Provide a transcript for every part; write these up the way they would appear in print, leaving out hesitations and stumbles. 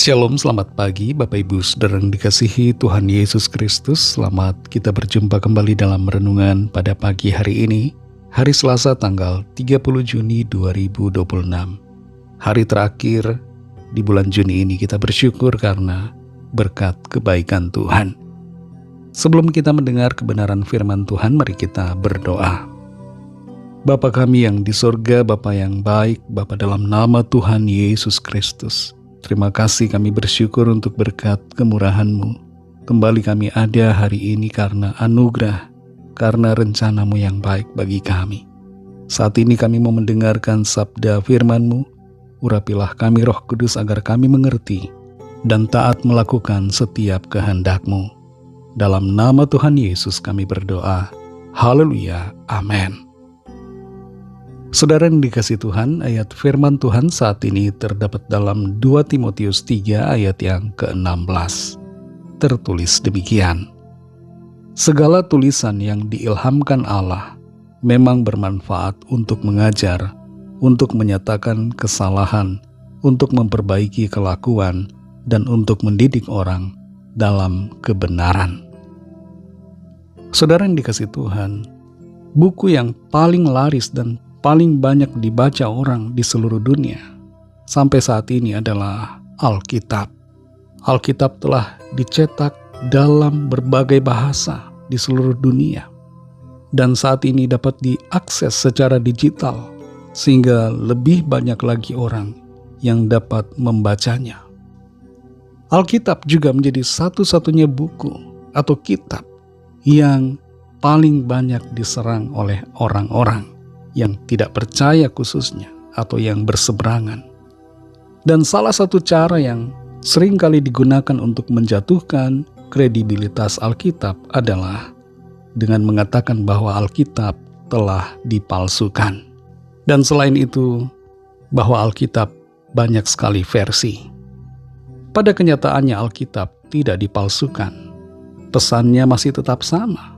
Shalom, selamat pagi Bapak Ibu Saudara yang dikasihi Tuhan Yesus Kristus. Selamat kita berjumpa kembali dalam renungan pada pagi hari ini, hari Selasa tanggal 30 Juni 2026. Hari terakhir di bulan Juni ini kita bersyukur karena berkat kebaikan Tuhan. Sebelum kita mendengar kebenaran firman Tuhan, mari kita berdoa. Bapa kami yang di surga, Bapa yang baik, Bapa dalam nama Tuhan Yesus Kristus, terima kasih kami bersyukur untuk berkat kemurahan-Mu. Kembali kami ada hari ini karena anugerah, karena rencana-Mu yang baik bagi kami. Saat ini kami mau mendengarkan sabda firman-Mu. Urapilah kami Roh Kudus agar kami mengerti dan taat melakukan setiap kehendak-Mu. Dalam nama Tuhan Yesus kami berdoa. Haleluya. Amin. Saudara yang dikasihi Tuhan, ayat firman Tuhan saat ini terdapat dalam 2 Timotius 3 ayat yang ke-16. Tertulis demikian. Segala tulisan yang diilhamkan Allah memang bermanfaat untuk mengajar, untuk menyatakan kesalahan, untuk memperbaiki kelakuan, dan untuk mendidik orang dalam kebenaran. Saudara yang dikasihi Tuhan, buku yang paling laris dan paling banyak dibaca orang di seluruh dunia sampai saat ini adalah Alkitab. Alkitab telah dicetak dalam berbagai bahasa di seluruh dunia dan saat ini dapat diakses secara digital sehingga lebih banyak lagi orang yang dapat membacanya. Alkitab juga menjadi satu-satunya buku atau kitab yang paling banyak diserang oleh orang-orang yang tidak percaya khususnya atau yang berseberangan. Dan salah satu cara yang sering kali digunakan untuk menjatuhkan kredibilitas Alkitab adalah dengan mengatakan bahwa Alkitab telah dipalsukan. Dan selain itu, bahwa Alkitab banyak sekali versi. Pada kenyataannya Alkitab tidak dipalsukan. Pesannya masih tetap sama.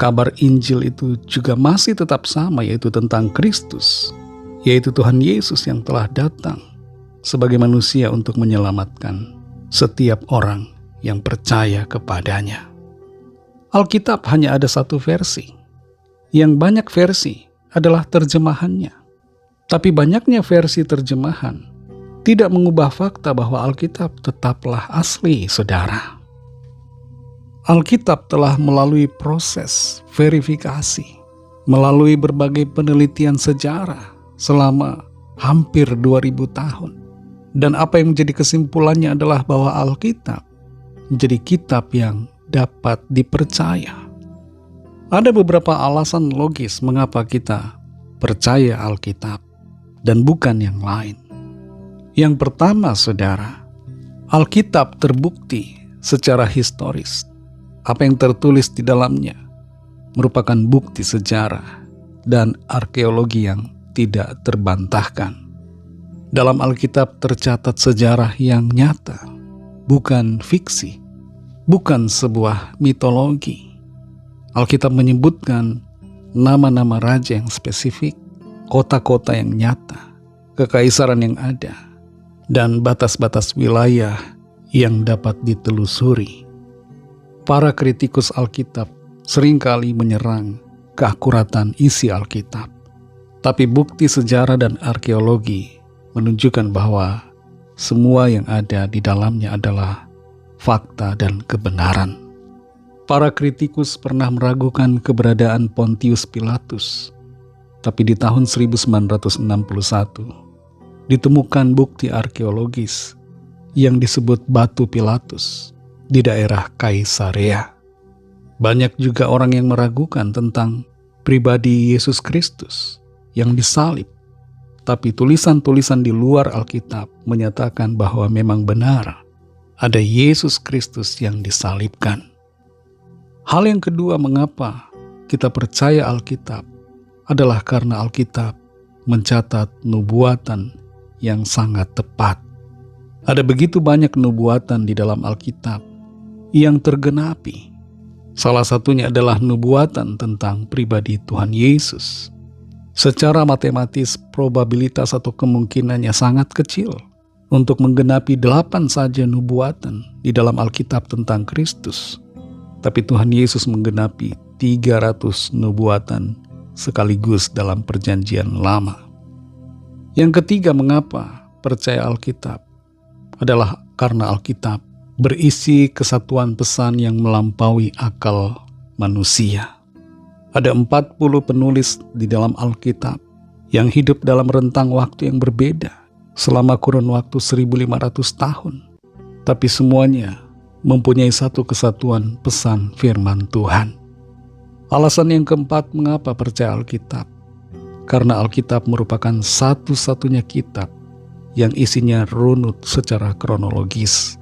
Kabar Injil itu juga masih tetap sama, yaitu tentang Kristus, yaitu Tuhan Yesus yang telah datang sebagai manusia untuk menyelamatkan setiap orang yang percaya kepadanya. Alkitab hanya ada satu versi. Yang banyak versi adalah terjemahannya. Tapi banyaknya versi terjemahan tidak mengubah fakta bahwa Alkitab tetaplah asli, saudara. Alkitab telah melalui proses verifikasi, melalui berbagai penelitian sejarah selama hampir 2000 tahun. Dan apa yang menjadi kesimpulannya adalah bahwa Alkitab menjadi kitab yang dapat dipercaya. Ada beberapa alasan logis mengapa kita percaya Alkitab dan bukan yang lain. Yang pertama, saudara, Alkitab terbukti secara historis. Apa yang tertulis di dalamnya merupakan bukti sejarah dan arkeologi yang tidak terbantahkan. Dalam Alkitab tercatat sejarah yang nyata, bukan fiksi, bukan sebuah mitologi. Alkitab menyebutkan nama-nama raja yang spesifik, kota-kota yang nyata, kekaisaran yang ada, dan batas-batas wilayah yang dapat ditelusuri. Para kritikus Alkitab seringkali menyerang keakuratan isi Alkitab. Tapi bukti sejarah dan arkeologi menunjukkan bahwa semua yang ada di dalamnya adalah fakta dan kebenaran. Para kritikus pernah meragukan keberadaan Pontius Pilatus. Tapi di tahun 1961 ditemukan bukti arkeologis yang disebut Batu Pilatus di daerah Kaisarea. Banyak juga orang yang meragukan tentang pribadi Yesus Kristus yang disalib. Tapi tulisan-tulisan di luar Alkitab menyatakan bahwa memang benar ada Yesus Kristus yang disalibkan. Hal yang kedua mengapa kita percaya Alkitab adalah karena Alkitab mencatat nubuatan yang sangat tepat. Ada begitu banyak nubuatan di dalam Alkitab yang tergenapi. Salah satunya adalah nubuatan tentang pribadi Tuhan Yesus. Secara matematis, probabilitas atau kemungkinannya sangat kecil untuk menggenapi 8 saja nubuatan di dalam Alkitab tentang Kristus. Tapi Tuhan Yesus menggenapi 300 nubuatan sekaligus dalam perjanjian lama. Yang ketiga, mengapa percaya Alkitab? Adalah karena Alkitab berisi kesatuan pesan yang melampaui akal manusia. Ada 40 penulis di dalam Alkitab yang hidup dalam rentang waktu yang berbeda selama kurun waktu 1500 tahun. Tapi semuanya mempunyai satu kesatuan pesan firman Tuhan. Alasan yang keempat mengapa percaya Alkitab. Karena Alkitab merupakan satu-satunya kitab yang isinya runut secara kronologis.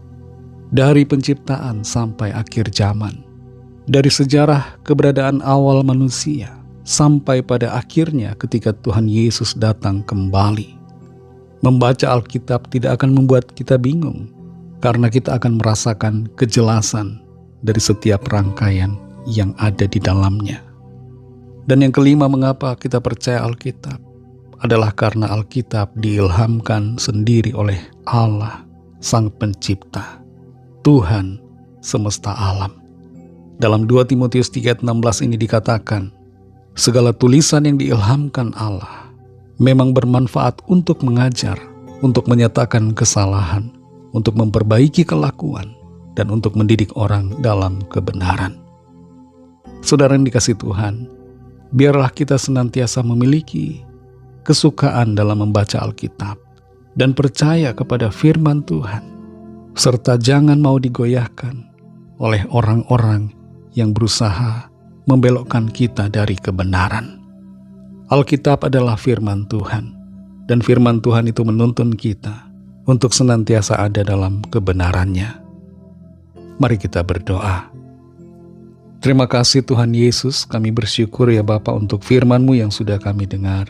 Dari penciptaan sampai akhir zaman. Dari sejarah keberadaan awal manusia sampai pada akhirnya ketika Tuhan Yesus datang kembali. Membaca Alkitab tidak akan membuat kita bingung, karena kita akan merasakan kejelasan dari setiap rangkaian yang ada di dalamnya. Dan yang kelima, mengapa kita percaya Alkitab? Adalah karena Alkitab diilhamkan sendiri oleh Allah, Sang Pencipta, Tuhan semesta alam. Dalam 2 Timotius 3:16 ini dikatakan, segala tulisan yang diilhamkan Allah memang bermanfaat untuk mengajar, untuk menyatakan kesalahan, untuk memperbaiki kelakuan, dan untuk mendidik orang dalam kebenaran. Saudara yang dikasihi Tuhan, biarlah kita senantiasa memiliki kesukaan dalam membaca Alkitab dan percaya kepada firman Tuhan, serta jangan mau digoyahkan oleh orang-orang yang berusaha membelokkan kita dari kebenaran. Alkitab adalah firman Tuhan, dan firman Tuhan itu menuntun kita untuk senantiasa ada dalam kebenarannya. Mari kita berdoa. Terima kasih Tuhan Yesus, kami bersyukur ya Bapa untuk firman-Mu yang sudah kami dengar,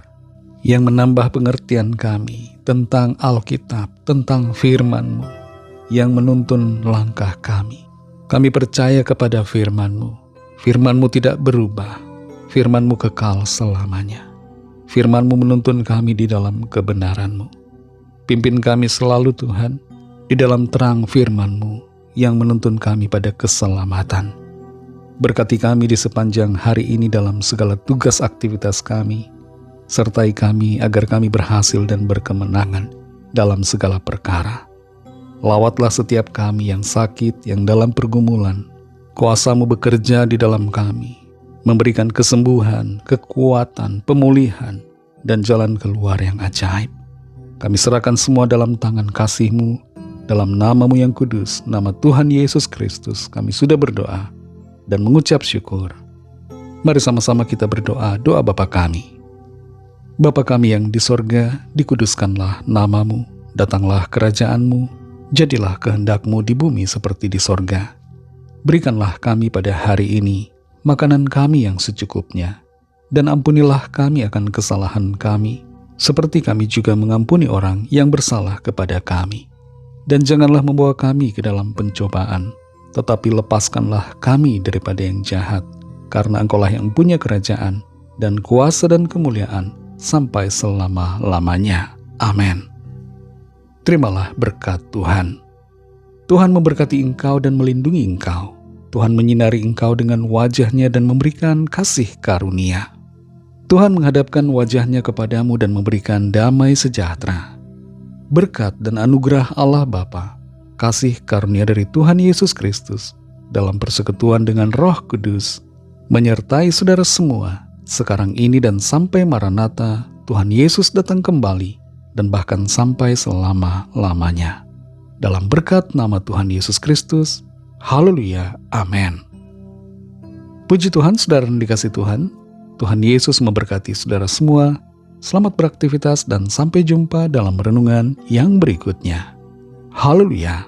yang menambah pengertian kami tentang Alkitab, tentang firman-Mu, yang menuntun langkah kami. Kami percaya kepada firman-Mu. Firman-Mu tidak berubah, firman-Mu kekal selamanya. Firman-Mu menuntun kami di dalam kebenaran-Mu. Pimpin kami selalu Tuhan, di dalam terang firman-Mu yang menuntun kami pada keselamatan. Berkati kami di sepanjang hari ini dalam segala tugas aktivitas kami. Sertai kami agar kami berhasil dan berkemenangan dalam segala perkara. Lawatlah setiap kami yang sakit, yang dalam pergumulan. Kuasa-Mu bekerja di dalam kami, memberikan kesembuhan, kekuatan, pemulihan, dan jalan keluar yang ajaib. Kami serahkan semua dalam tangan kasih-Mu, dalam nama-Mu yang kudus, nama Tuhan Yesus Kristus, kami sudah berdoa dan mengucap syukur. Mari sama-sama kita berdoa, doa Bapa kami. Bapa kami yang di sorga, dikuduskanlah nama-Mu, datanglah kerajaan-Mu, jadilah kehendak-Mu di bumi seperti di sorga. Berikanlah kami pada hari ini makanan kami yang secukupnya, dan ampunilah kami akan kesalahan kami, seperti kami juga mengampuni orang yang bersalah kepada kami. Dan janganlah membawa kami ke dalam pencobaan, tetapi lepaskanlah kami daripada yang jahat, karena Engkau-lah yang punya kerajaan, dan kuasa dan kemuliaan, sampai selama-lamanya. Amin. Terimalah berkat Tuhan. Tuhan memberkati engkau dan melindungi engkau. Tuhan menyinari engkau dengan wajah-Nya dan memberikan kasih karunia. Tuhan menghadapkan wajah-Nya kepadamu dan memberikan damai sejahtera. Berkat dan anugerah Allah Bapa, kasih karunia dari Tuhan Yesus Kristus, dalam persekutuan dengan Roh Kudus, menyertai saudara semua, sekarang ini dan sampai Maranatha, Tuhan Yesus datang kembali, dan bahkan sampai selama-lamanya. Dalam berkat nama Tuhan Yesus Kristus, haleluya, amin. Puji Tuhan, saudara yang dikasihi Tuhan, Tuhan Yesus memberkati saudara semua. Selamat beraktivitas dan sampai jumpa dalam renungan yang berikutnya. Haleluya.